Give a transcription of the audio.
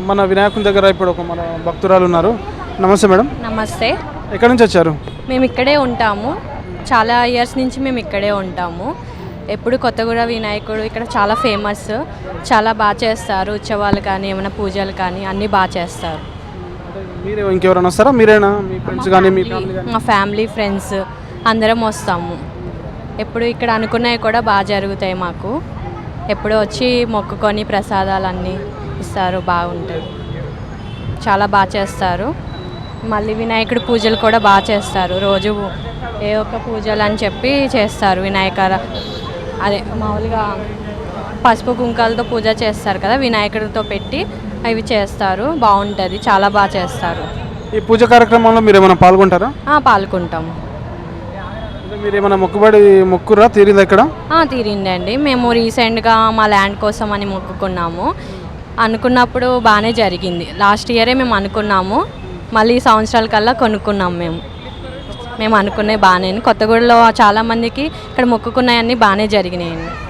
మన వినాయకుని దగ్గర ఇప్పుడు ఒక మన భక్తురాలు ఉన్నారు. నమస్తే మేడం. నమస్తే. ఎక్కడి నుంచి వచ్చారు? మేము ఇక్కడే ఉంటాము, చాలా ఇయర్స్ నుంచి మేము ఇక్కడే ఉంటాము. ఎప్పుడు కొత్తగూడ వినాయకుడు ఇక్కడ చాలా ఫేమస్, చాలా బాగా చేస్తారు. ఉత్సవాలు కానీ ఏమైనా పూజలు కానీ అన్నీ బాగా చేస్తారు. మీరు ఇంకెవరైనా వస్తారా? మీరేనా, మీ ఫ్రెండ్స్ కానీ మీ ఫ్యామిలీ కానీ? మా ఫ్యామిలీ ఫ్రెండ్స్ అందరం వస్తాము. ఎప్పుడు ఇక్కడ అనుకున్నవి కూడా బాగా జరుగుతాయి మాకు. ఎప్పుడు వచ్చి మొక్కుకొని ప్రసాదాలు అన్నీ ఇస్తారు, బాగుంటుంది, చాలా బాగా చేస్తారు. మళ్ళీ వినాయకుడి పూజలు కూడా బాగా చేస్తారు. రోజు ఏ ఒక్క పూజలు అని చెప్పి చేస్తారు. అదే మామూలుగా పసుపు కుంకాలతో పూజ చేస్తారు కదా, వినాయకుడితో పెట్టి అవి చేస్తారు. బాగుంటుంది, చాలా బాగా చేస్తారు. ఈ పూజ కార్యక్రమంలో మీరు ఏమైనా పాల్గొంటారా? పాల్గొంటాము. మీరు ఏమైనా మొక్కురా తీరింది ఇక్కడ? తీరిందండి. మేము రీసెంట్గా మా ల్యాండ్ కోసం అని మొక్కుకున్నాము. అనుకున్నప్పుడు బాగానే జరిగింది. లాస్ట్ ఇయరే మేము అనుకున్నాము, మళ్ళీ సంవత్సరాల కల్లా కొనుక్కున్నాము. మేము అనుకునే బాగానే. కొత్తగూడలో చాలామందికి ఇక్కడ మొక్కుకున్నాయన్నీ బాగానే జరిగినాయండి.